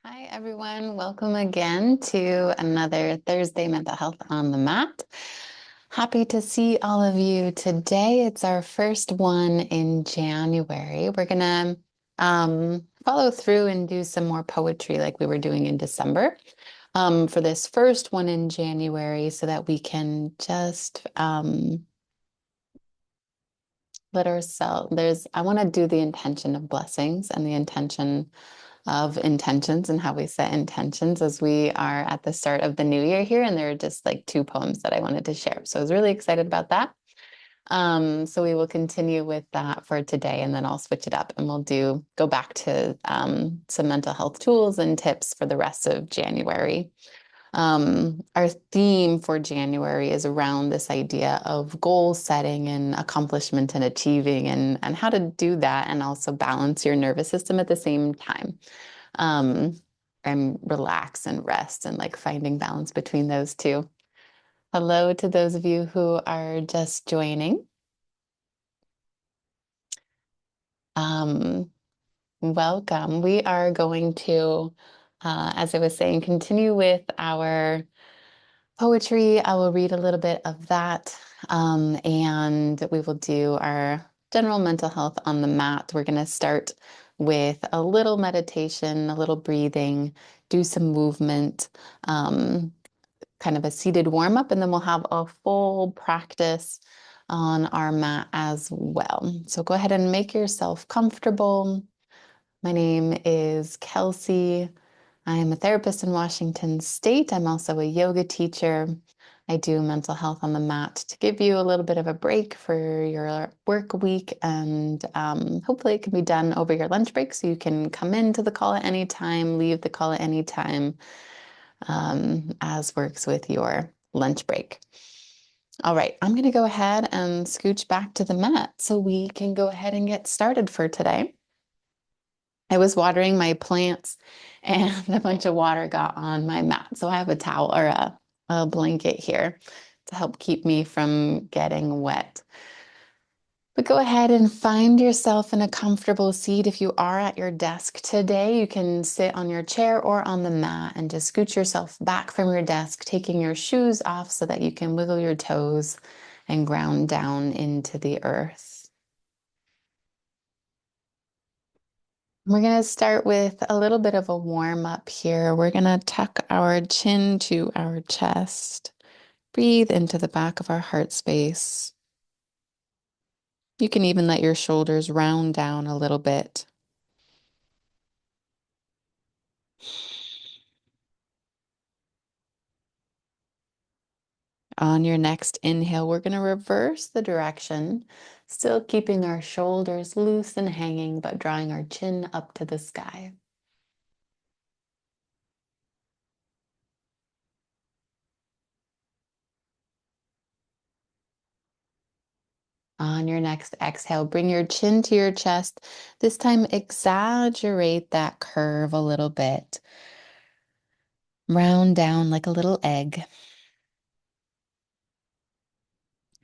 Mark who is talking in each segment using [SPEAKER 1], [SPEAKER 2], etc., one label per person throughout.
[SPEAKER 1] Hi, everyone. Welcome again to another Thursday Mental Health on the Mat. Happy to see all of you today. It's our first one in January. We're going to follow through and do some more poetry like we were doing in December for this first one in January so that we can just let ourselves, I want to do the intention of blessings and the intention of intentions and how we set intentions as we are at the start of the new year here. And there are just like two poems that I wanted to share. So I was really excited about that. So we will continue with that for today, and then I'll switch it up and we'll go back to some mental health tools and tips for the rest of January. Our theme for January is around this idea of goal setting and accomplishment and achieving and how to do that and also balance your nervous system at the same time. Um, and relax and rest and like finding balance between those two. Hello to those of you who are just joining. Um, Welcome. We are going to, as I was saying, continue with our poetry. I will read a little bit of that, and we will do our general mental health on the mat. We're going to start with a little meditation, a little breathing, do some movement, kind of a seated warm up, and then we'll have a full practice on our mat as well. So go ahead and make yourself comfortable. My name is Kelsey. I am a therapist in Washington State. I'm also a yoga teacher. I do mental health on the mat to give you a little bit of a break for your work week, and hopefully it can be done over your lunch break so you can come into the call at any time, leave the call at any time, as works with your lunch break. All right, I'm going to go ahead and scooch back to the mat so we can go ahead and get started for today. I was watering my plants and a bunch of water got on my mat. So I have a towel or a blanket here to help keep me from getting wet. But go ahead and find yourself in a comfortable seat. If you are at your desk today, you can sit on your chair or on the mat and just scoot yourself back from your desk, taking your shoes off so that you can wiggle your toes and ground down into the earth. We're going to start with a little bit of a warm up here. We're going to tuck our chin to our chest. Breathe into the back of our heart space. You can even let your shoulders round down a little bit. On your next inhale, we're going to reverse the direction, still keeping our shoulders loose and hanging, but drawing our chin up to the sky. On your next exhale, bring your chin to your chest. This time, exaggerate that curve a little bit. Round down like a little egg.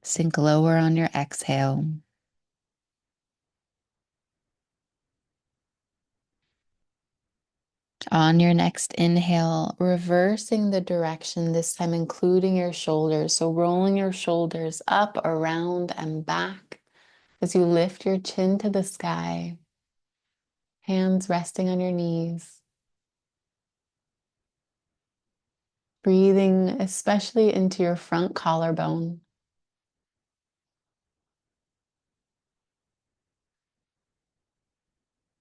[SPEAKER 1] Sink lower on your exhale. On your next inhale, reversing the direction, this time including your shoulders. So rolling your shoulders up, around, and back as you lift your chin to the sky, hands resting on your knees. Breathing especially into your front collarbone.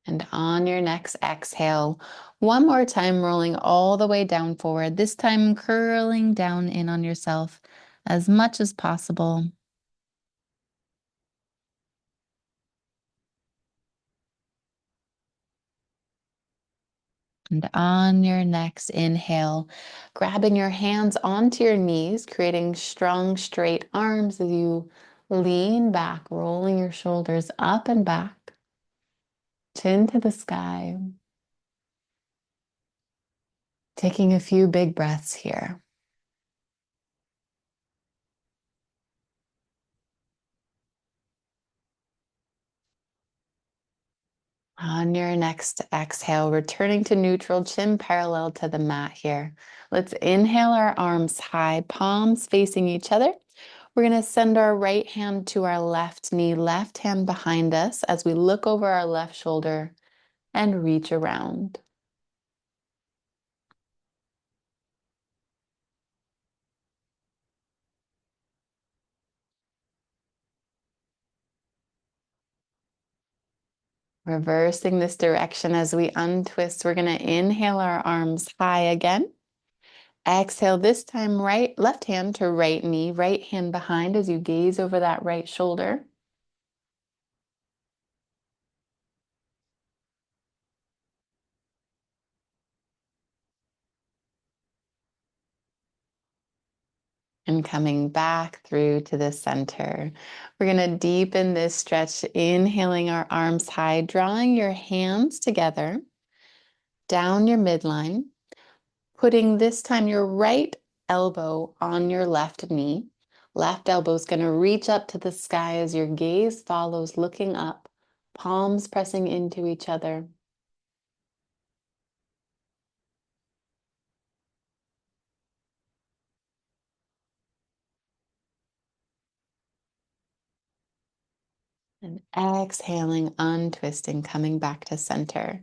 [SPEAKER 1] And on your next exhale, one more time, rolling all the way down forward, this time curling down in on yourself as much as possible. And on your next inhale, grabbing your hands onto your knees, creating strong, straight arms as you lean back, rolling your shoulders up and back, chin to the sky. Taking a few big breaths here. On your next exhale, returning to neutral, chin parallel to the mat here. Let's inhale our arms high, palms facing each other. We're going to send our right hand to our left knee, left hand behind us as we look over our left shoulder and reach around. Reversing this direction as we untwist, we're going to inhale our arms high again. Exhale, this time left hand to right knee, right hand behind as you gaze over that right shoulder. And coming back through to the center. We're going to deepen this stretch, inhaling our arms high, drawing your hands together down your midline, putting this time your right elbow on your left knee. Left elbow is going to reach up to the sky as your gaze follows, looking up, palms pressing into each other. And exhaling, untwisting, coming back to center.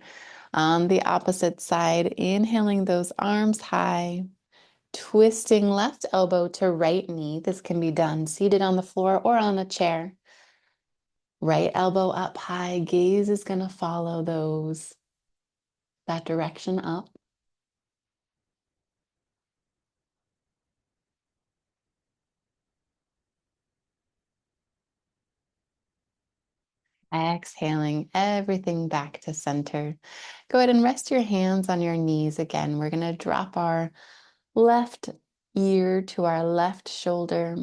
[SPEAKER 1] On the opposite side, inhaling those arms high, twisting left elbow to right knee. This can be done seated on the floor or on a chair. Right elbow up high, gaze is going to follow that direction up. Exhaling everything back to center. Go ahead and rest your hands on your knees again. We're going to drop our left ear to our left shoulder.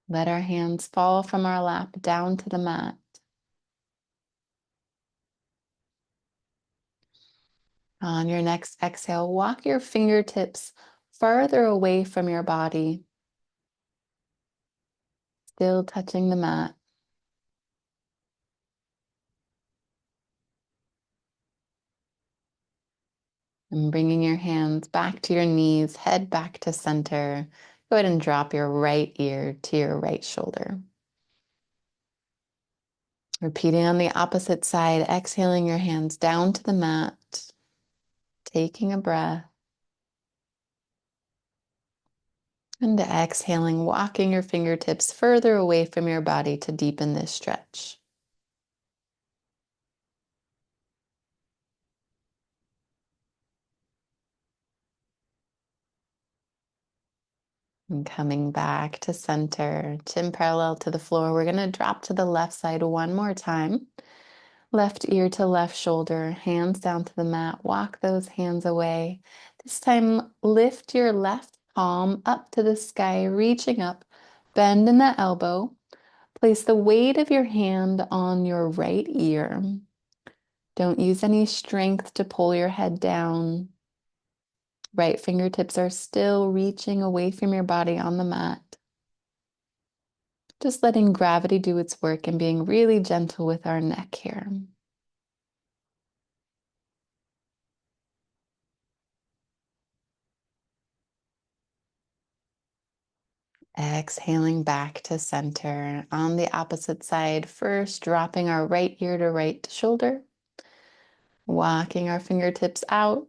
[SPEAKER 1] Let our hands fall from our lap down to the mat. On your next exhale, walk your fingertips farther away from your body, still touching the mat. And bringing your hands back to your knees, head back to center. Go ahead and drop your right ear to your right shoulder. Repeating on the opposite side, exhaling your hands down to the mat, taking a breath. And exhaling, walking your fingertips further away from your body to deepen this stretch. And coming back to center, chin parallel to the floor. We're going to drop to the left side one more time. Left ear to left shoulder, hands down to the mat. Walk those hands away. This time, lift your left palm up to the sky, reaching up. Bend in the elbow. Place the weight of your hand on your right ear. Don't use any strength to pull your head down. Right fingertips are still reaching away from your body on the mat. Just letting gravity do its work and being really gentle with our neck here. Exhaling back to center. On the opposite side, first dropping our right ear to right shoulder. Walking our fingertips out.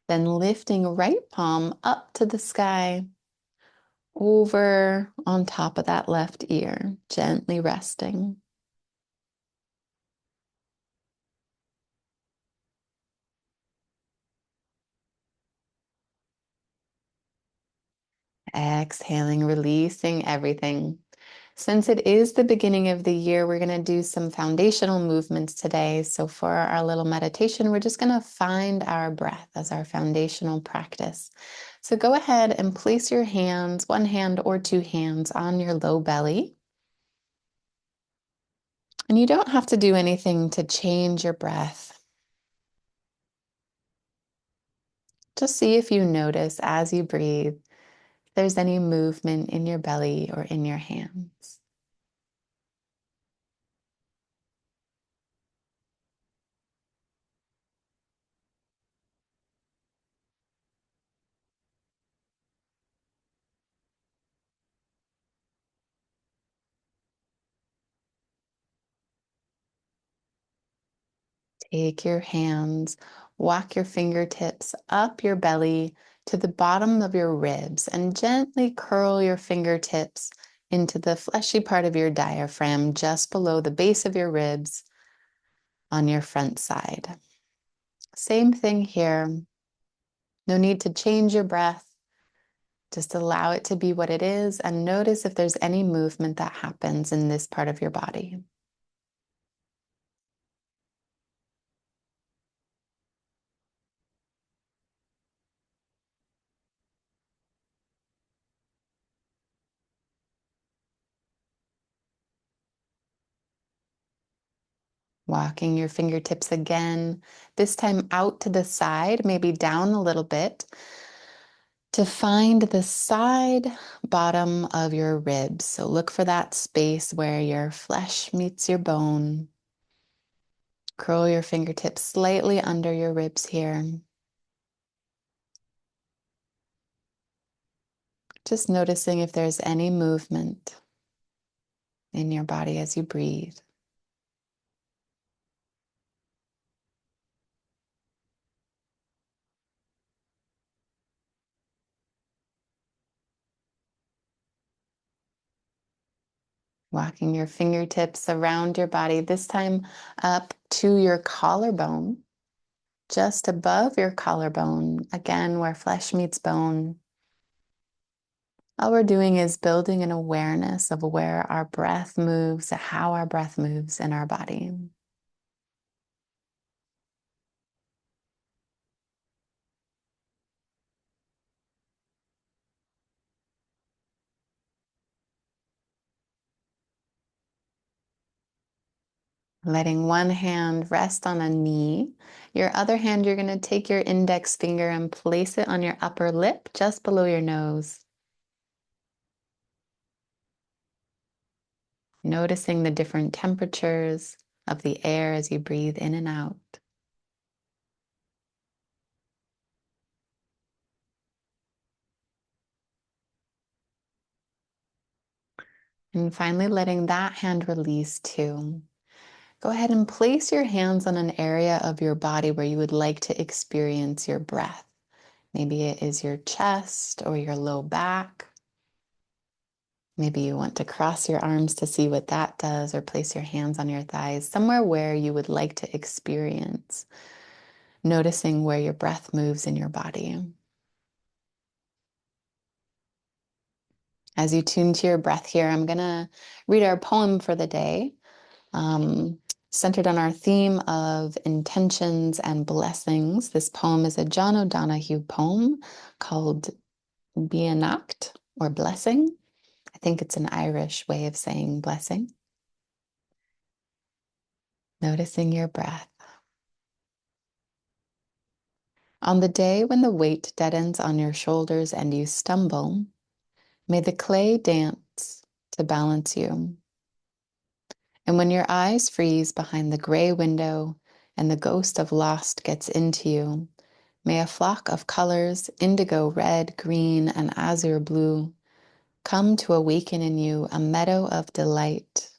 [SPEAKER 1] Then lifting right palm up to the sky. Over on top of that left ear, gently resting. Exhaling, releasing everything. Since it is the beginning of the year, we're going to do some foundational movements today. So for our little meditation, we're just going to find our breath as our foundational practice. So go ahead and place your hands, one hand or two hands, on your low belly. And you don't have to do anything to change your breath. Just see if you notice as you breathe, there's any movement in your belly or in your hands. Take your hands, walk your fingertips up your belly to the bottom of your ribs and gently curl your fingertips into the fleshy part of your diaphragm just below the base of your ribs on your front side. Same thing here. No need to change your breath. Just allow it to be what it is and notice if there's any movement that happens in this part of your body. Walking your fingertips again, this time out to the side, maybe down a little bit, to find the side bottom of your ribs. So look for that space where your flesh meets your bone. Curl your fingertips slightly under your ribs here. Just noticing if there's any movement in your body as you breathe. Walking your fingertips around your body, this time up to your collarbone, just above your collarbone, again, where flesh meets bone. All we're doing is building an awareness of where our breath moves, how our breath moves in our body. Letting one hand rest on a knee. Your other hand, you're going to take your index finger and place it on your upper lip, just below your nose. Noticing the different temperatures of the air as you breathe in and out. And finally, letting that hand release too. Go ahead and place your hands on an area of your body where you would like to experience your breath. Maybe it is your chest or your low back. Maybe you want to cross your arms to see what that does, or place your hands on your thighs, somewhere where you would like to experience, noticing where your breath moves in your body. As you tune to your breath here, I'm going to read our poem for the day, centered on our theme of intentions and blessings. This poem is a John O'Donohue poem called Beannacht, or blessing. I think it's an Irish way of saying blessing. Noticing your breath. On the day when the weight deadens on your shoulders and you stumble, may the clay dance to balance you. And when your eyes freeze behind the gray window and the ghost of lost gets into you, may a flock of colors, indigo, red, green, and azure blue, come to awaken in you a meadow of delight.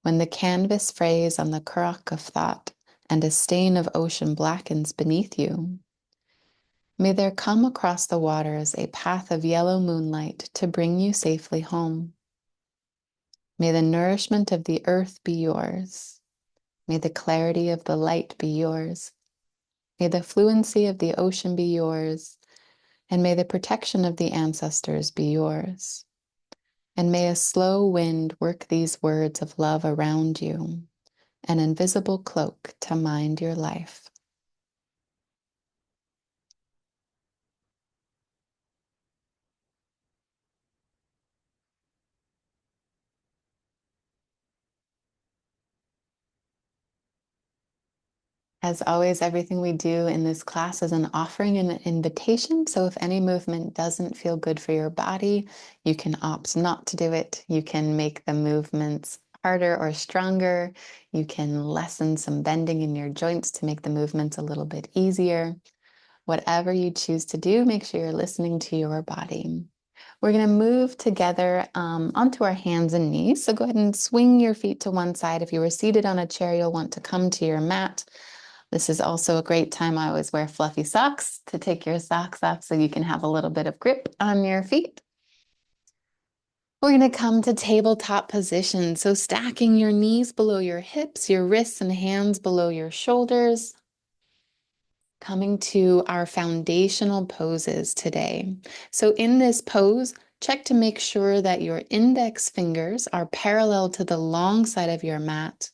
[SPEAKER 1] When the canvas frays on the currach of thought and a stain of ocean blackens beneath you, may there come across the waters a path of yellow moonlight to bring you safely home. May the nourishment of the earth be yours. May the clarity of the light be yours. May the fluency of the ocean be yours. And may the protection of the ancestors be yours. And may a slow wind work these words of love around you, an invisible cloak to mind your life. As always, everything we do in this class is an offering and an invitation. So if any movement doesn't feel good for your body, you can opt not to do it. You can make the movements harder or stronger. You can lessen some bending in your joints to make the movements a little bit easier. Whatever you choose to do, make sure you're listening to your body. We're going to move together onto our hands and knees. So go ahead and swing your feet to one side. If you were seated on a chair, you'll want to come to your mat. This is also a great time. I always wear fluffy socks to take your socks off so you can have a little bit of grip on your feet. We're going to come to tabletop position. So stacking your knees below your hips, your wrists and hands below your shoulders. Coming to our foundational poses today. So in this pose, check to make sure that your index fingers are parallel to the long side of your mat.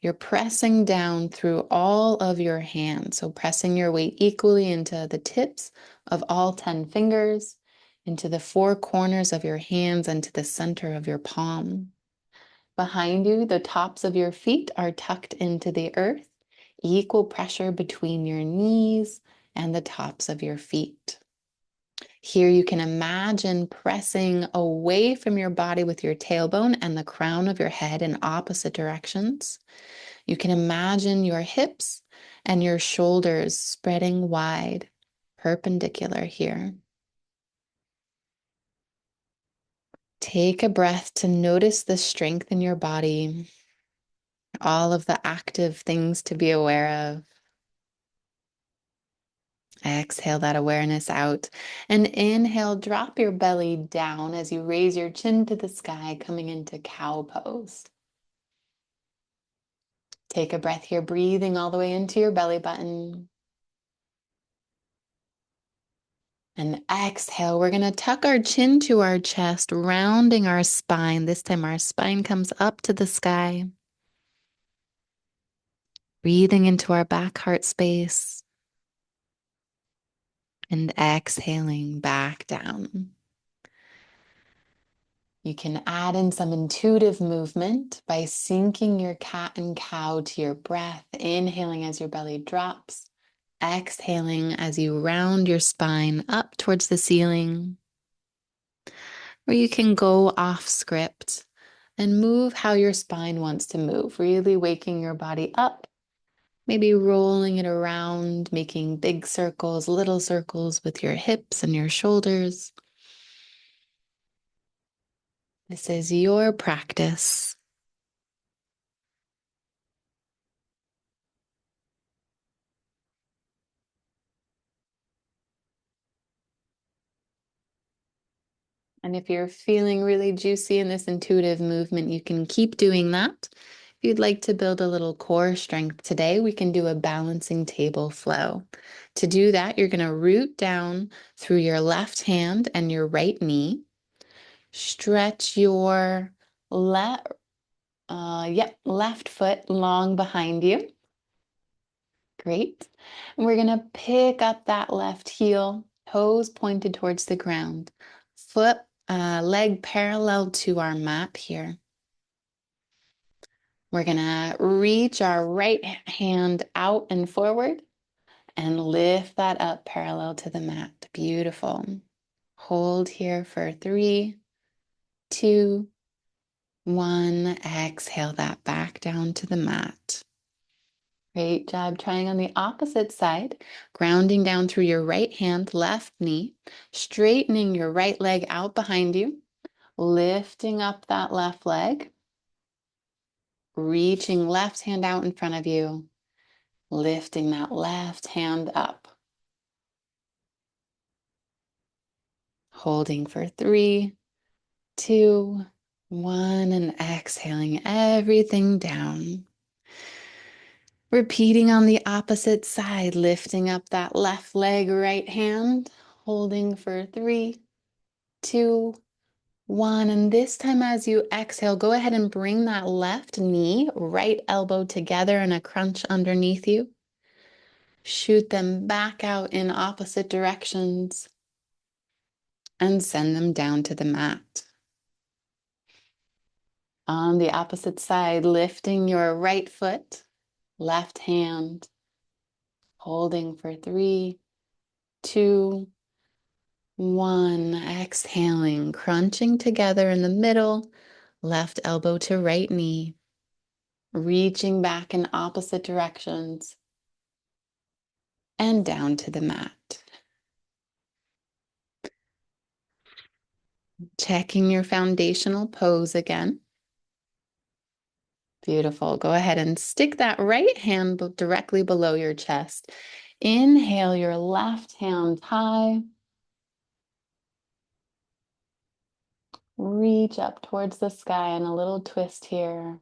[SPEAKER 1] You're pressing down through all of your hands. So pressing your weight equally into the tips of all 10 fingers, into the four corners of your hands, and to the center of your palm. Behind you, the tops of your feet are tucked into the earth, equal pressure between your knees and the tops of your feet. Here you can imagine pressing away from your body with your tailbone and the crown of your head in opposite directions. You can imagine your hips and your shoulders spreading wide, perpendicular here. Take a breath to notice the strength in your body, all of the active things to be aware of. Exhale that awareness out and inhale, drop your belly down as you raise your chin to the sky, coming into cow pose. Take a breath here, breathing all the way into your belly button. And exhale, we're going to tuck our chin to our chest, rounding our spine. This time our spine comes up to the sky. Breathing into our back heart space. And exhaling back down. You can add in some intuitive movement by syncing your cat and cow to your breath, inhaling as your belly drops, exhaling as you round your spine up towards the ceiling. Or you can go off script and move how your spine wants to move, really waking your body up, maybe rolling it around, making big circles, little circles with your hips and your shoulders. This is your practice. And if you're feeling really juicy in this intuitive movement, you can keep doing that. If you'd like to build a little core strength today, we can do a balancing table flow. To do that, you're going to root down through your left hand and your right knee. Stretch your left foot long behind you. Great. And we're going to pick up that left heel, toes pointed towards the ground, leg parallel to our mat here. We're going to reach our right hand out and forward and lift that up parallel to the mat. Beautiful. Hold here for 3, 2, 1. Exhale that back down to the mat. Great job. Trying on the opposite side, grounding down through your right hand, left knee, straightening your right leg out behind you, lifting up that left leg, reaching left hand out in front of you, lifting that left hand up. Holding for 3, 2, 1, and exhaling everything down. Repeating on the opposite side, lifting up that left leg, right hand, holding for 3, 2, 1. And this time as you exhale, go ahead and bring that left knee, right elbow together in a crunch underneath you. Shoot them back out in opposite directions and send them down to the mat. On the opposite side, lifting your right foot, left hand, Holding for 3, 2, 1. Exhaling, crunching together in the middle, left elbow to right knee, reaching back in opposite directions and down to the mat. Checking your foundational pose again. Beautiful. Go ahead and stick that right hand directly below your chest. Inhale your left hand high. Reach up towards the sky and a little twist here.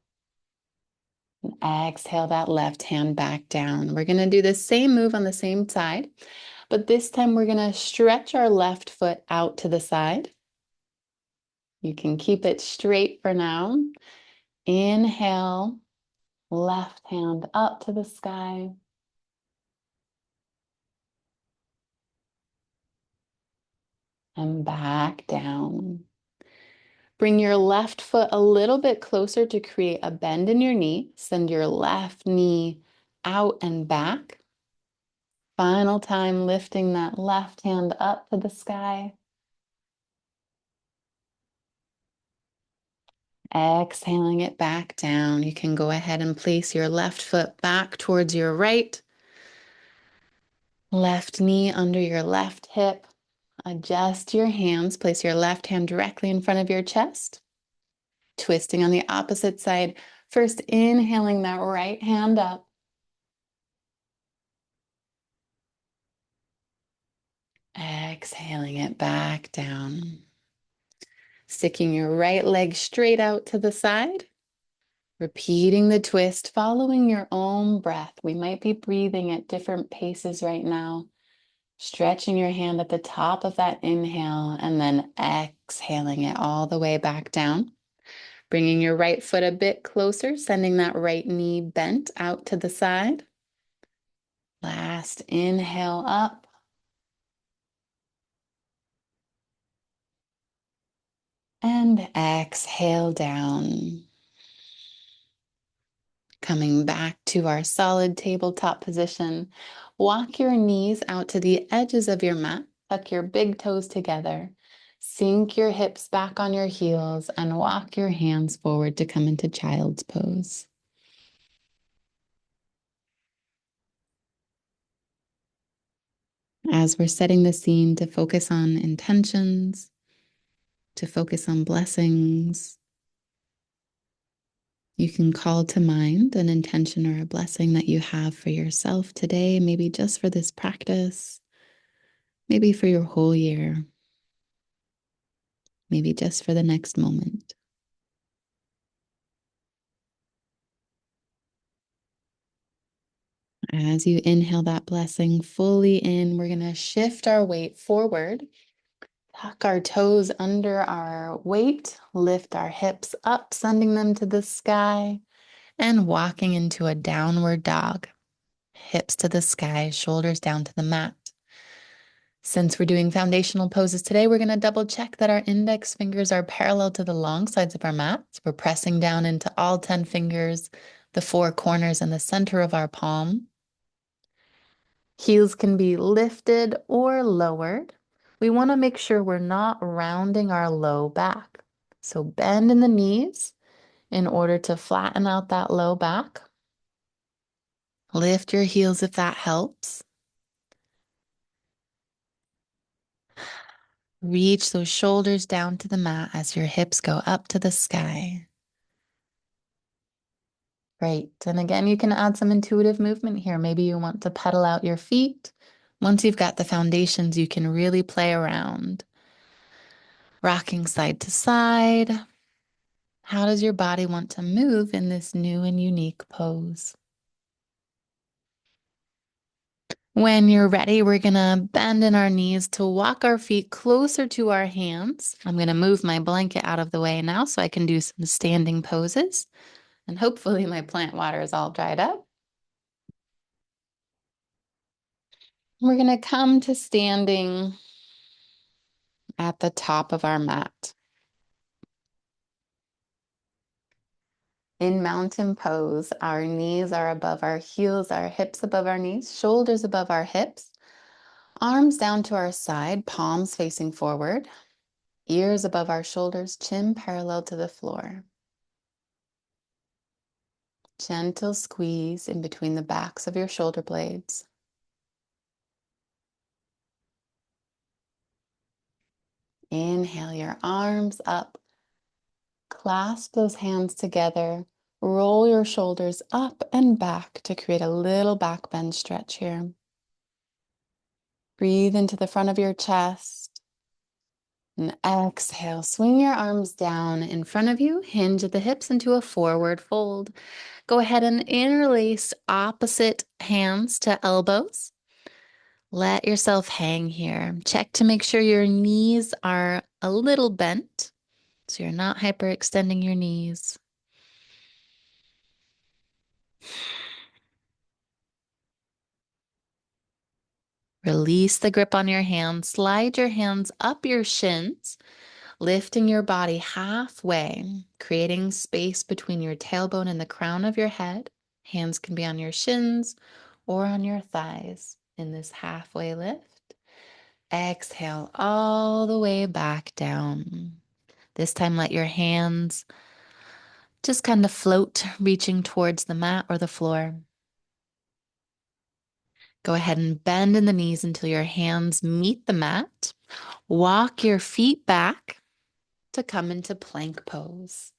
[SPEAKER 1] And exhale that left hand back down. We're going to do the same move on the same side, but this time we're going to stretch our left foot out to the side. You can keep it straight for now. Inhale, left hand up to the sky. And back down. Bring your left foot a little bit closer to create a bend in your knee. Send your left knee out and back. Final time, lifting that left hand up to the sky. Exhaling it back down. You can go ahead and place your left foot back towards your right. Left knee under your left hip. Adjust your hands. Place your left hand directly in front of your chest. Twisting on the opposite side. First, inhaling that right hand up. Exhaling it back down. Sticking your right leg straight out to the side. Repeating the twist, following your own breath. We might be breathing at different paces right now. Stretching your hand at the top of that inhale and then exhaling it all the way back down. Bringing your right foot a bit closer, sending that right knee bent out to the side. Last inhale up. And exhale down. Coming back to our solid tabletop position. Walk your knees out to the edges of your mat. Tuck your big toes together. Sink your hips back on your heels and walk your hands forward to come into child's pose. As we're setting the scene to focus on intentions, to focus on blessings, you can call to mind an intention or a blessing that you have for yourself today, maybe just for this practice, maybe for your whole year, maybe just for the next moment. As you inhale that blessing fully in, we're going to shift our weight forward, tuck our toes under our weight, lift our hips up, sending them to the sky, and walking into a downward dog. Hips to the sky, shoulders down to the mat. Since we're doing foundational poses today, we're going to double check that our index fingers are parallel to the long sides of our mat. We're pressing down into all 10 fingers, the 4 corners and the center of our palm. Heels can be lifted or lowered. We want to make sure we're not rounding our low back. So bend in the knees in order to flatten out that low back. Lift your heels if that helps. Reach those shoulders down to the mat as your hips go up to the sky. Great. And again, you can add some intuitive movement here. Maybe you want to pedal out your feet. Once you've got the foundations, you can really play around. Rocking side to side. How does your body want to move in this new and unique pose? When you're ready, we're going to bend in our knees to walk our feet closer to our hands. I'm going to move my blanket out of the way now so I can do some standing poses. And hopefully my plant water is all dried up. We're going to come to standing at the top of our mat. In mountain pose, our knees are above our heels, our hips above our knees, shoulders above our hips, arms down to our side, palms facing forward, ears above our shoulders, chin parallel to the floor. Gentle squeeze in between the backs of your shoulder blades. Inhale your arms up. Clasp those hands together. Roll your shoulders up and back to create a little back bend stretch here. Breathe into the front of your chest. And exhale, swing your arms down in front of you, hinge at the hips into a forward fold. Go ahead and interlace opposite hands to elbows. Let yourself hang here. Check to make sure your knees are a little bent, so you're not hyperextending your knees. Release the grip on your hands. Slide your hands up your shins, lifting your body halfway, creating space between your tailbone and the crown of your head. Hands can be on your shins or on your thighs in this halfway lift. Exhale all the way back down. This time, let your hands just kind of float, reaching towards the mat or the floor. Go ahead and bend in the knees until your hands meet the mat. Walk your feet back to come into plank pose.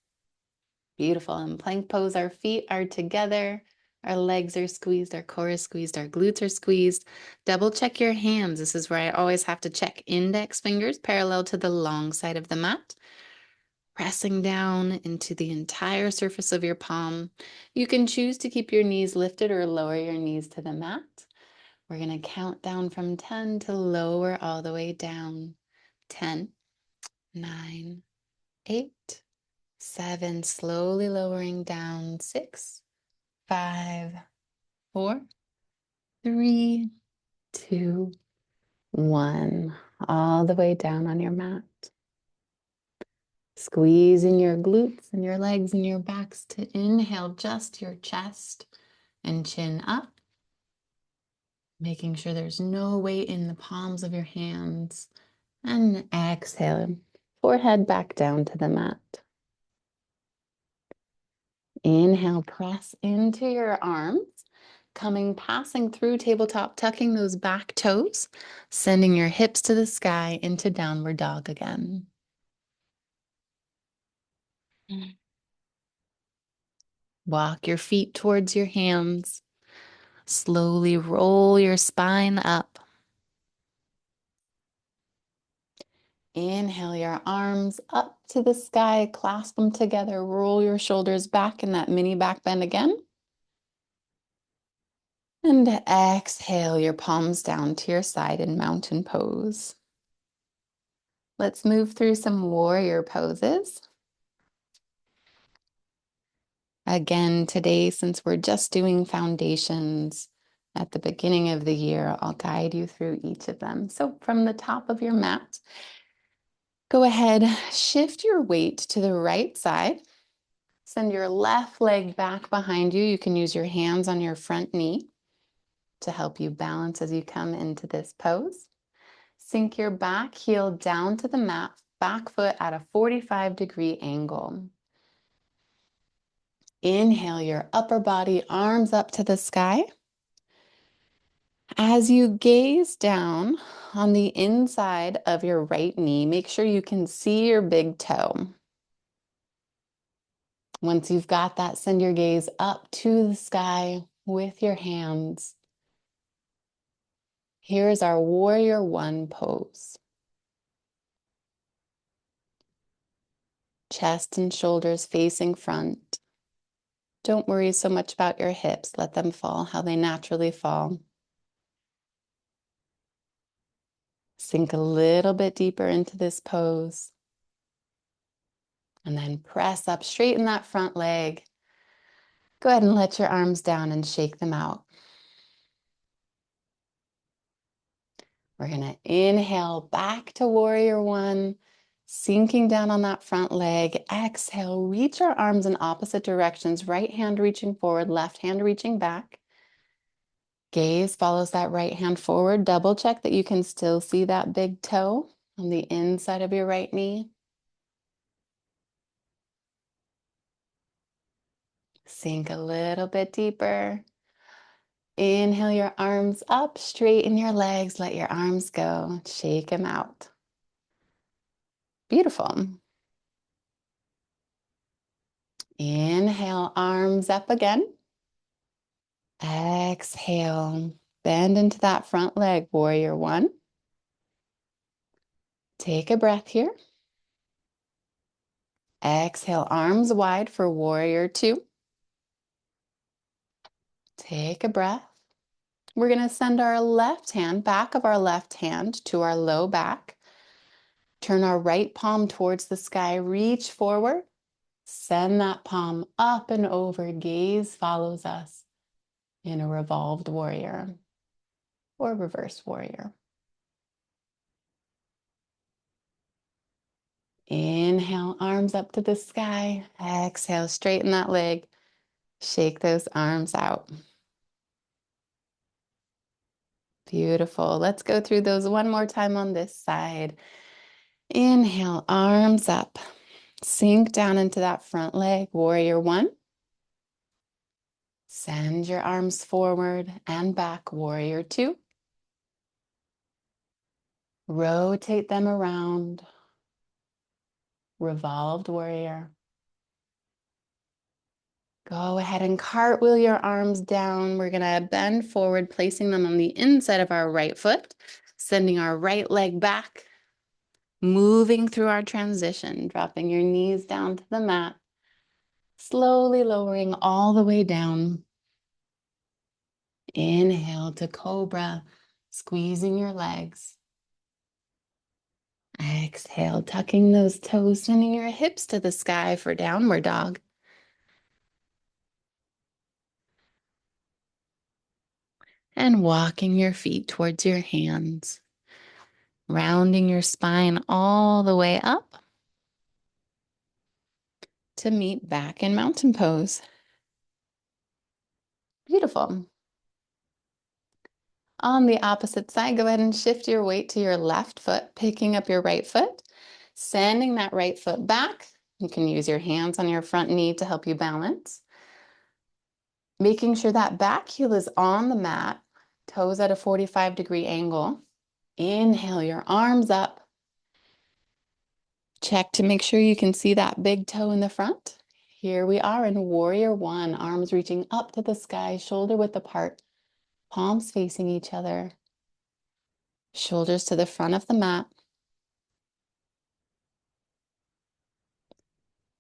[SPEAKER 1] Beautiful. In plank pose, our feet are together, our legs are squeezed, our core is squeezed, our glutes are squeezed. Double check your hands. This is where I always have to check index fingers parallel to the long side of the mat. Pressing down into the entire surface of your palm. You can choose to keep your knees lifted or lower your knees to the mat. We're going to count down from 10 to lower all the way down. 10, 9, 8, 7, slowly lowering down. 6, 5, 4, 3, 2, 1. All the way down on your mat. Squeezing your glutes and your legs and your backs to inhale just your chest and chin up. Making sure there's no weight in the palms of your hands. And exhale, forehead back down to the mat. Inhale, press into your arms, passing through tabletop, tucking those back toes, sending your hips to the sky into downward dog again. Walk your feet towards your hands. Slowly roll your spine up. Inhale your arms up to the sky, clasp them together, roll your shoulders back in that mini back bend again. And exhale your palms down to your side in mountain pose. Let's move through some warrior poses. Again, today, since we're just doing foundations at the beginning of the year, I'll guide you through each of them. So from the top of your mat, go ahead, shift your weight to the right side. Send your left leg back behind you. You can use your hands on your front knee to help you balance as you come into this pose. Sink your back heel down to the mat, back foot at a 45-degree angle. Inhale your upper body, arms up to the sky. As you gaze down on the inside of your right knee, make sure you can see your big toe. Once you've got that, send your gaze up to the sky with your hands. Here's our warrior one pose. Chest and shoulders facing front. Don't worry so much about your hips. Let them fall how they naturally fall. Sink a little bit deeper into this pose. And then press up, straighten that front leg. Go ahead and let your arms down and shake them out. We're going to inhale back to warrior one. Sinking down on that front leg. Exhale, reach our arms in opposite directions. Right hand reaching forward, left hand reaching back. Gaze follows that right hand forward. Double check that you can still see that big toe on the inside of your right knee. Sink a little bit deeper. Inhale your arms up, straighten your legs, let your arms go, shake them out. Beautiful. Inhale, arms up again. Exhale, bend into that front leg, warrior one. Take a breath here. Exhale, arms wide for warrior two. Take a breath. We're going to send our left hand, back of our left hand to our low back. Turn our right palm towards the sky, reach forward. Send that palm up and over. Gaze follows us in a revolved warrior or reverse warrior. Inhale, arms up to the sky. Exhale, straighten that leg. Shake those arms out. Beautiful. Let's go through those one more time on this side. Inhale, arms up. Sink down into that front leg, warrior one. Send your arms forward and back, warrior two. Rotate them around, revolved warrior. Go ahead and cartwheel your arms down. We're gonna bend forward, placing them on the inside of our right foot, sending our right leg back, moving through our transition, dropping your knees down to the mat, slowly lowering all the way down. Inhale to cobra, squeezing your legs. Exhale, tucking those toes, sending your hips to the sky for downward dog. And walking your feet towards your hands, rounding your spine all the way up to meet back in mountain pose. Beautiful. On the opposite side, go ahead and shift your weight to your left foot, picking up your right foot, sending that right foot back. You can use your hands on your front knee to help you balance. Making sure that back heel is on the mat, toes at a 45-degree angle. Inhale your arms up. Check to make sure you can see that big toe in the front. Here we are in warrior one, arms reaching up to the sky, shoulder width apart, palms facing each other, shoulders to the front of the mat.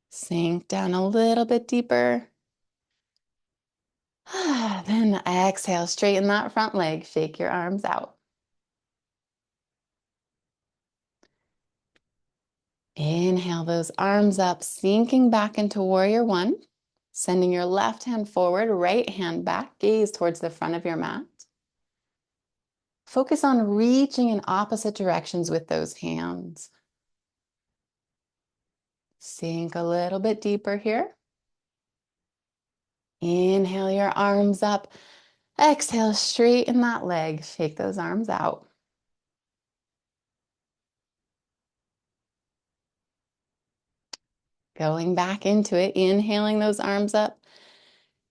[SPEAKER 1] Sink down a little bit deeper. Then exhale, straighten that front leg, shake your arms out. Inhale those arms up, sinking back into warrior one, sending your left hand forward, right hand back, gaze towards the front of your mat. Focus on reaching in opposite directions with those hands. Sink a little bit deeper here. Inhale your arms up. Exhale, straighten that leg. Shake those arms out. Going back into it, inhaling those arms up.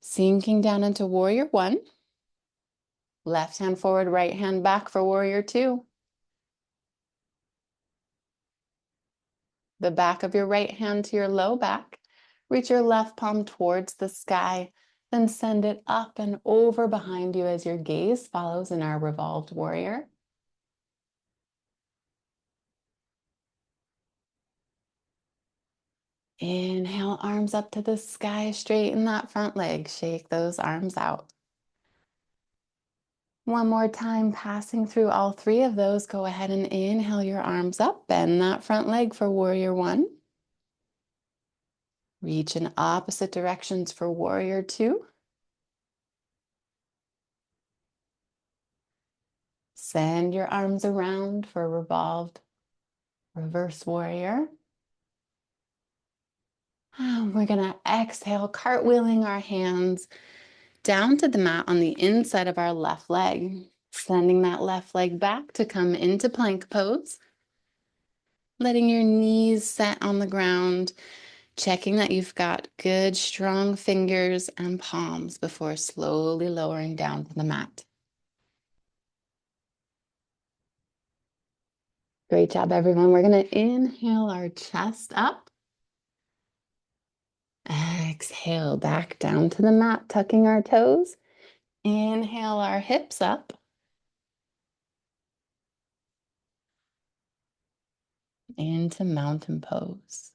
[SPEAKER 1] Sinking down into warrior one. Left hand forward, right hand back for warrior two. The back of your right hand to your low back. Reach your left palm towards the sky. Then send it up and over behind you as your gaze follows in our revolved warrior. Inhale, arms up to the sky, straighten that front leg, shake those arms out. One more time, passing through all three of those, go ahead and inhale your arms up, bend that front leg for warrior one. Reach in opposite directions for warrior two. Send your arms around for revolved Reverse warrior. We're going to exhale, cartwheeling our hands down to the mat on the inside of our left leg, sending that left leg back to come into plank pose, letting your knees set on the ground, checking that you've got good, strong fingers and palms before slowly lowering down to the mat. Great job, everyone. We're going to inhale our chest up. Exhale back down to the mat, tucking our toes. Inhale our hips up. Into mountain pose.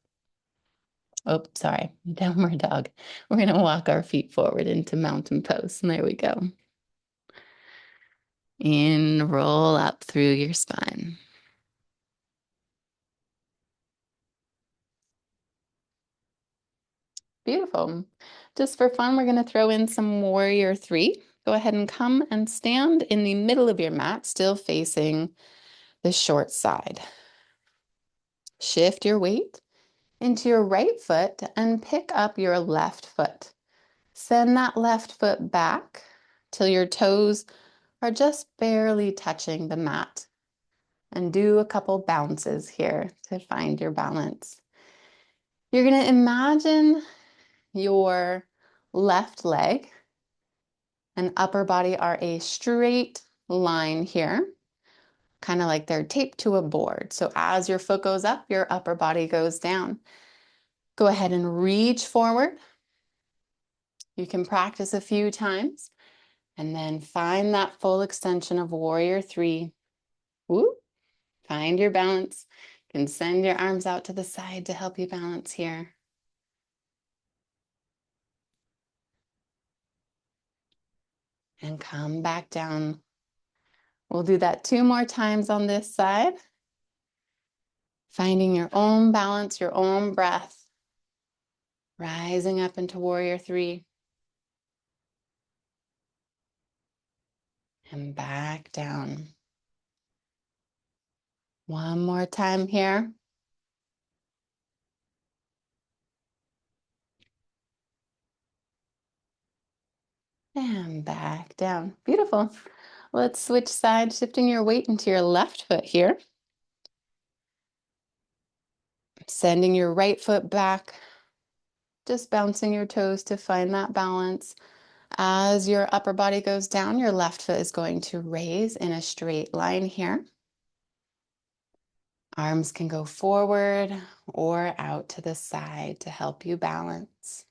[SPEAKER 1] Oh, sorry, downward dog. We're going to walk our feet forward into mountain pose. And there we go. In, roll up through your spine. Beautiful. Just for fun, we're going to throw in some warrior three. Go ahead and come and stand in the middle of your mat, still facing the short side. Shift your weight into your right foot and pick up your left foot. Send that left foot back till your toes are just barely touching the mat. And do a couple bounces here to find your balance. You're going to imagine your left leg and upper body are a straight line here, kind of like they're taped to a board. So as your foot goes up, your upper body goes down. Go ahead and reach forward. You can practice a few times and then find that full extension of warrior three. Woo. Find your balance. You can send your arms out to the side to help you balance here. And come back down. We'll do that 2 more times on this side. Finding your own balance, your own breath. Rising up into warrior three. And back down. One more time here. And back down. Beautiful. Let's switch sides, shifting your weight into your left foot here. Sending your right foot back. Just bouncing your toes to find that balance. As your upper body goes down, your left foot is going to raise in a straight line here. Arms can go forward or out to the side to help you balance.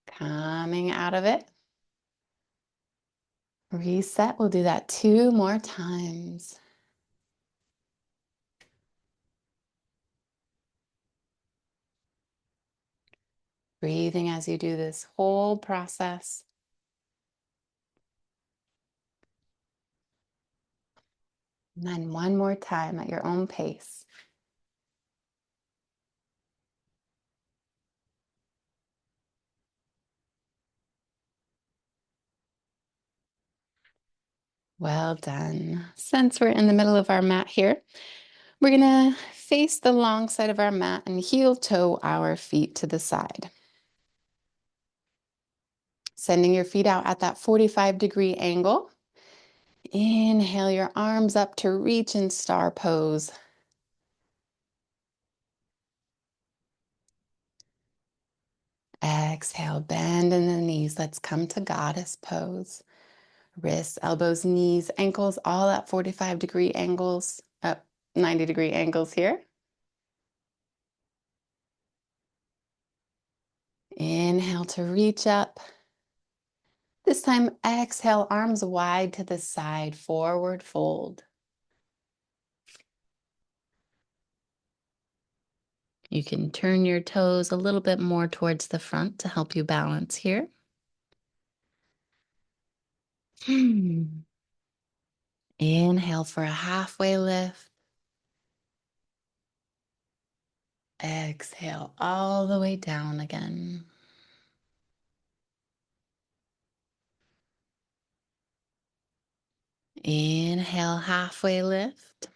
[SPEAKER 1] Coming out of it. Reset. We'll do that 2 more times. Breathing as you do this whole process. And then one more time at your own pace. Well done. Since we're in the middle of our mat here, we're going to face the long side of our mat and heel toe our feet to the side. Sending your feet out at that 45-degree angle. Inhale your arms up to reach in star pose. Exhale, bend in the knees. Let's come to goddess pose. Wrists, elbows, knees, ankles, all at 45-degree angles, 90-degree angles here. Inhale to reach up. This time, exhale, arms wide to the side, forward fold. You can turn your toes a little bit more towards the front to help you balance here. Inhale for a halfway lift. Exhale all the way down again. Inhale, halfway lift.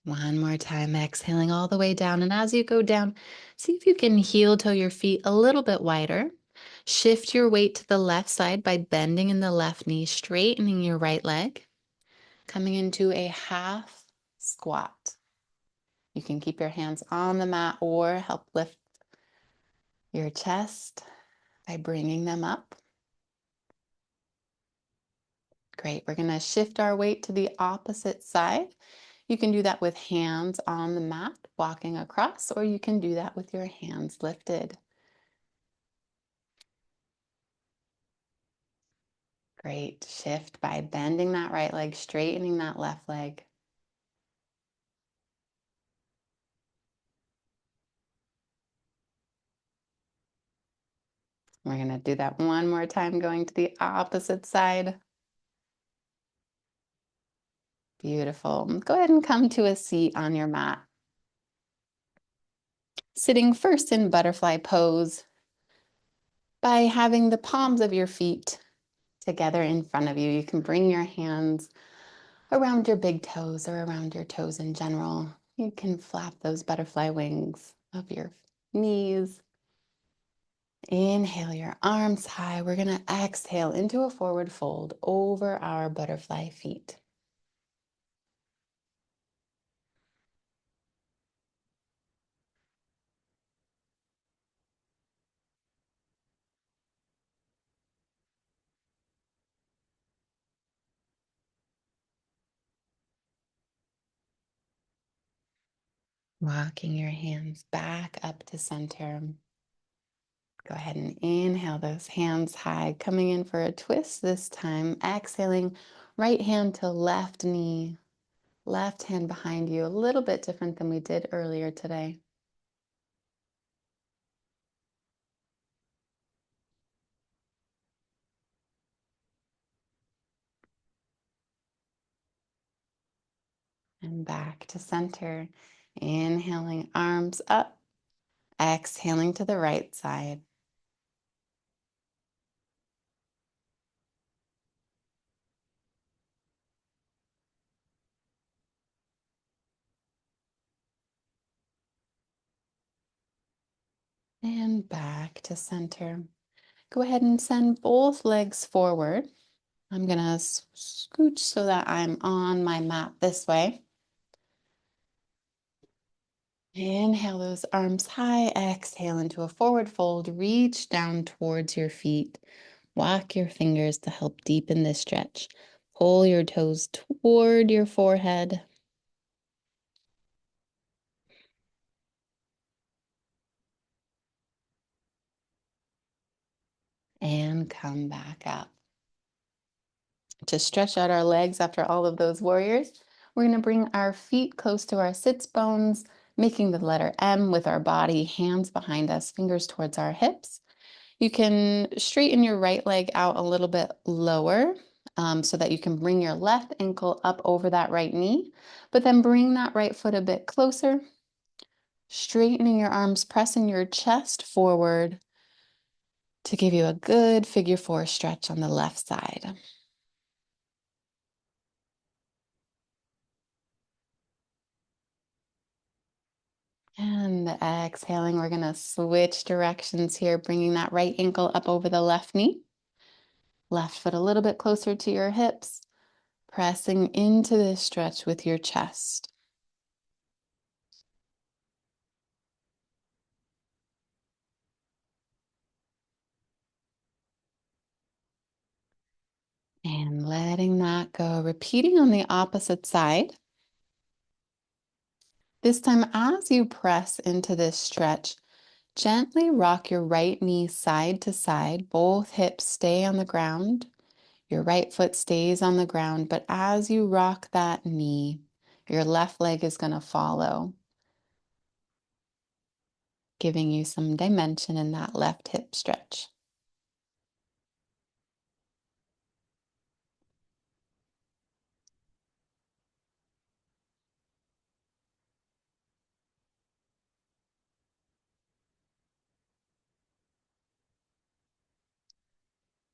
[SPEAKER 1] One more time, exhaling all the way down. And as you go down, see if you can heel toe your feet a little bit wider. Shift your weight to the left side by bending in the left knee, straightening your right leg, coming into a half squat. You can keep your hands on the mat or help lift your chest by bringing them up. Great. We're going to shift our weight to the opposite side. You can do that with hands on the mat, walking across, or you can do that with your hands lifted. Great. Shift by bending that right leg, straightening that left leg. We're going to do that one more time, going to the opposite side. Beautiful. Go ahead and come to a seat on your mat. Sitting first in butterfly pose by having the palms of your feet together in front of you. You can bring your hands around your big toes or around your toes in general. You can flap those butterfly wings of your knees. Inhale your arms high. We're going to exhale into a forward fold over our butterfly feet. Walking your hands back up to center. Go ahead and inhale those hands high, coming in for a twist this time. Exhaling, right hand to left knee, left hand behind you, a little bit different than we did earlier today. And back to center. Inhaling, arms up. Exhaling to the right side. And back to center. Go ahead and send both legs forward. I'm going to scooch so that I'm on my mat this way. Inhale those arms high. Exhale into a forward fold. Reach down towards your feet. Walk your fingers to help deepen this stretch. Pull your toes toward your forehead. And come back up. To stretch out our legs after all of those warriors, we're going to bring our feet close to our sits bones, making the letter M with our body, hands behind us, fingers towards our hips. You can straighten your right leg out a little bit lower so that you can bring your left ankle up over that right knee, but then bring that right foot a bit closer, straightening your arms, pressing your chest forward to give you a good figure four stretch on the left side. And exhaling, we're going to switch directions here, bringing that right ankle up over the left knee. Left foot a little bit closer to your hips, pressing into this stretch with your chest. And letting that go, repeating on the opposite side. This time, as you press into this stretch, gently rock your right knee side to side. Both hips stay on the ground. Your right foot stays on the ground, but as you rock that knee, your left leg is going to follow, giving you some dimension in that left hip stretch.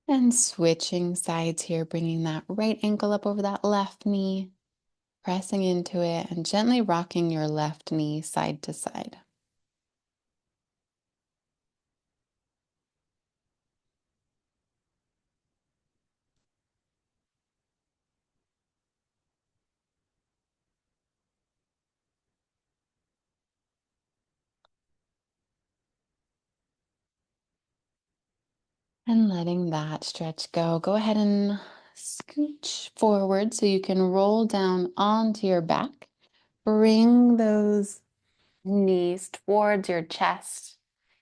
[SPEAKER 1] And switching sides here, bringing that right ankle up over that left knee, pressing into it and gently rocking your left knee side to side. And letting that stretch go. Go ahead and scooch forward so you can roll down onto your back. Bring those knees towards your chest.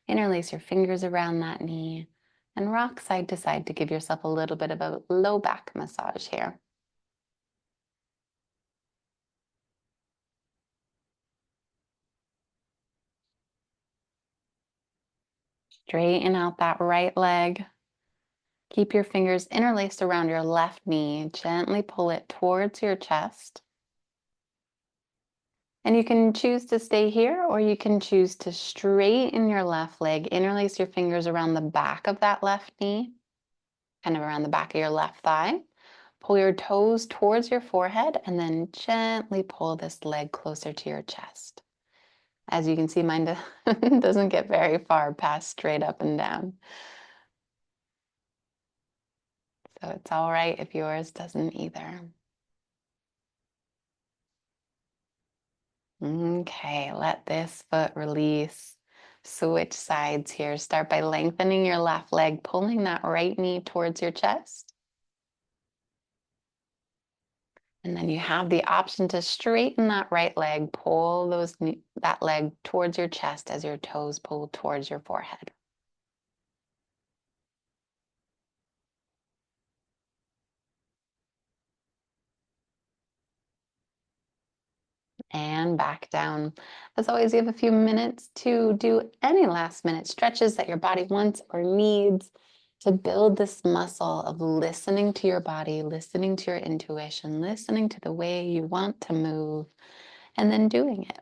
[SPEAKER 1] Interlace your fingers around that knee and rock side to side to give yourself a little bit of a low back massage here. Straighten out that right leg. Keep your fingers interlaced around your left knee. Gently pull it towards your chest. And you can choose to stay here, or you can choose to straighten your left leg, interlace your fingers around the back of that left knee, kind of around the back of your left thigh. Pull your toes towards your forehead and then gently pull this leg closer to your chest. As you can see, mine doesn't get very far past straight up and down. So it's all right if yours doesn't either. Okay, let this foot release. Switch sides here. Start by lengthening your left leg, pulling that right knee towards your chest. And then you have the option to straighten that right leg, pull that leg towards your chest as your toes pull towards your forehead. And back down. As always, you have a few minutes to do any last minute stretches that your body wants or needs to build this muscle of listening to your body, listening to your intuition, listening to the way you want to move, and then doing it.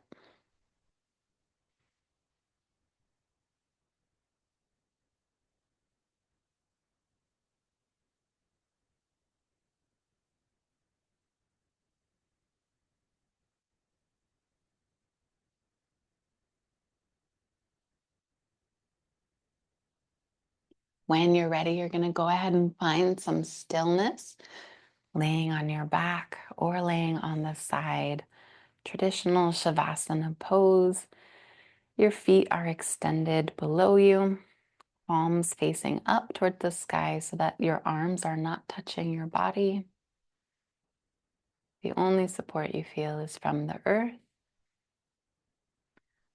[SPEAKER 1] When you're ready, you're going to go ahead and find some stillness, laying on your back or laying on the side. Traditional Shavasana pose. Your feet are extended below you, palms facing up toward the sky so that your arms are not touching your body. The only support you feel is from the earth.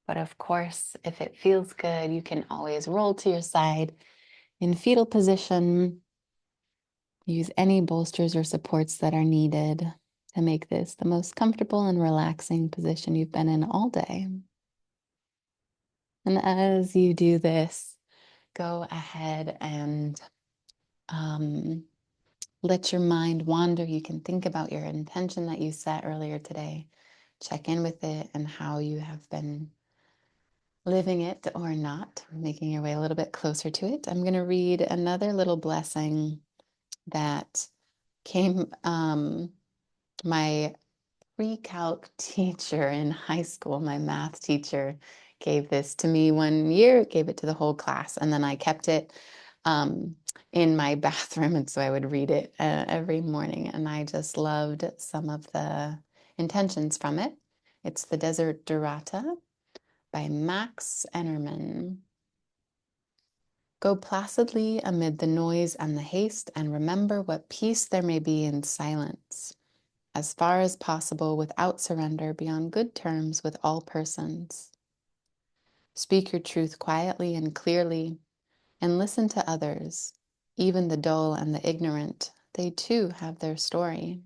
[SPEAKER 1] But of course, if it feels good, you can always roll to your side in fetal position. Use any bolsters or supports that are needed to make this the most comfortable and relaxing position you've been in all day. And as you do this, go ahead and let your mind wander. You can think about your intention that you set earlier today. Check in with it and how you have been living it or not, making your way a little bit closer to it. I'm going to read another little blessing that came, my pre-calc teacher in high school, my math teacher, gave this to me one year, gave it to the whole class, and then I kept it in my bathroom, and so I would read it every morning, and I just loved some of the intentions from it. It's the Desert Durata by Max Enerman. Go placidly amid the noise and the haste, and remember what peace there may be in silence. As far as possible, without surrender, be on good terms with all persons. Speak your truth quietly and clearly, and listen to others, even the dull and the ignorant. They too have their story.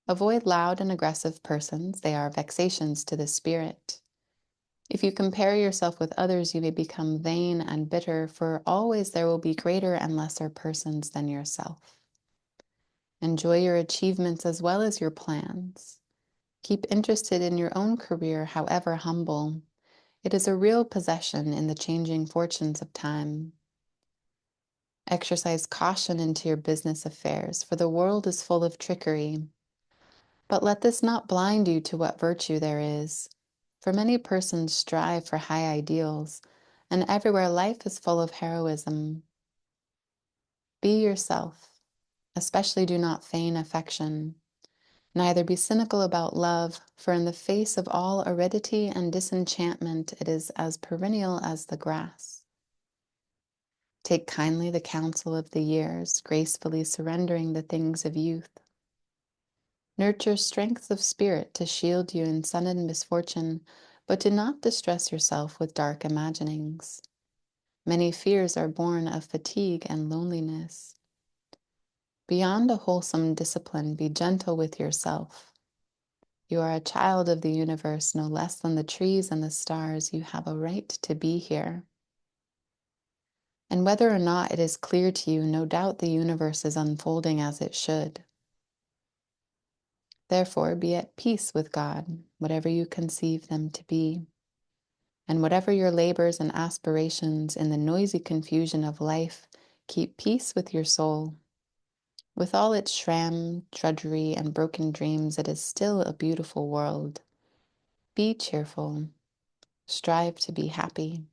[SPEAKER 1] Avoid loud and aggressive persons. They are vexations to the spirit. If you compare yourself with others, you may become vain and bitter, for always there will be greater and lesser persons than yourself. Enjoy your achievements as well as your plans. Keep interested in your own career, however humble. It is a real possession in the changing fortunes of time. Exercise caution into your business affairs, for the world is full of trickery. But let this not blind you to what virtue there is. For many persons strive for high ideals, and everywhere life is full of heroism. Be yourself, especially do not feign affection. Neither be cynical about love, for in the face of all aridity and disenchantment, it is as perennial as the grass. Take kindly the counsel of the years, gracefully surrendering the things of youth. Nurture strength of spirit to shield you in sudden misfortune, but do not distress yourself with dark imaginings. Many fears are born of fatigue and loneliness. Beyond a wholesome discipline, be gentle with yourself. You are a child of the universe, no less than the trees and the stars. You have a right to be here. And whether or not it is clear to you, no doubt the universe is unfolding as it should. Therefore, be at peace with God, whatever you conceive them to be. And whatever your labors and aspirations in the noisy confusion of life, keep peace with your soul. With all its sham, drudgery, and broken dreams, it is still a beautiful world. Be cheerful. Strive to be happy.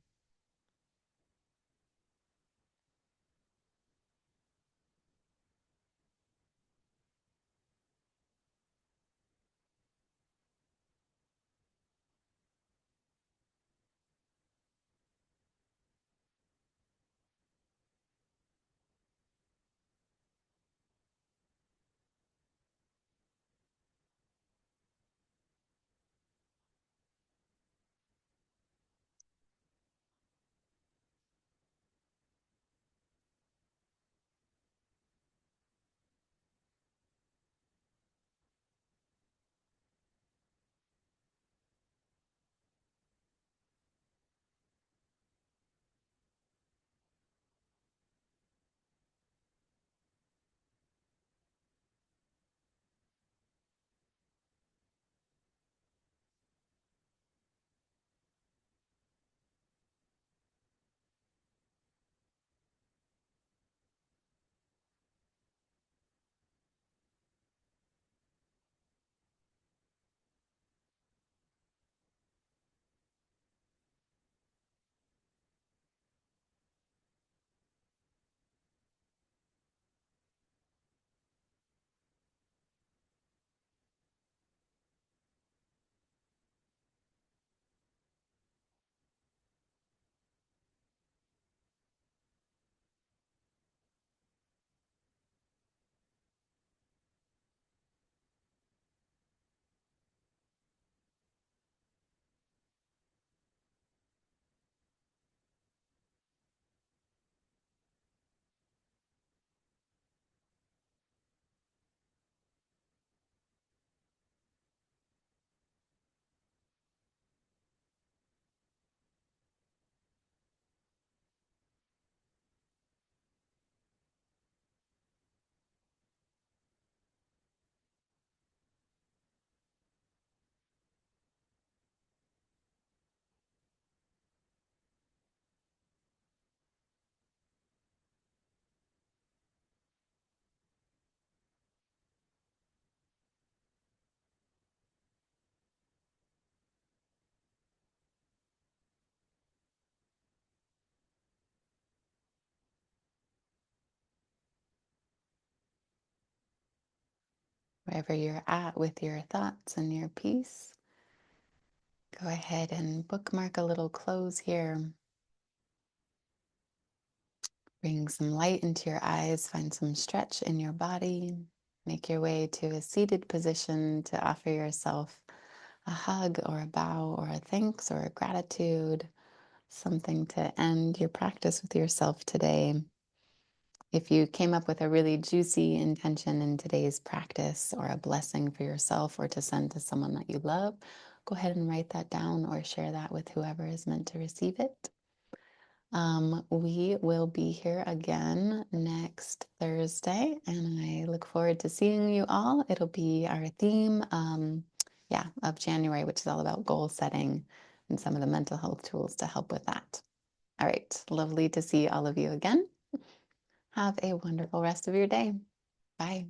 [SPEAKER 1] Wherever you're at with your thoughts and your peace, go ahead and bookmark a little close here. Bring some light into your eyes, find some stretch in your body. Make your way to a seated position to offer yourself a hug or a bow or a thanks or a gratitude, something to end your practice with yourself today. If you came up with a really juicy intention in today's practice or a blessing for yourself or to send to someone that you love, go ahead and write that down or share that with whoever is meant to receive it. We will be here again next Thursday, and I look forward to seeing you all. It'll be our theme, of January, which is all about goal setting and some of the mental health tools to help with that. All right, lovely to see all of you again. Have a wonderful rest of your day. Bye.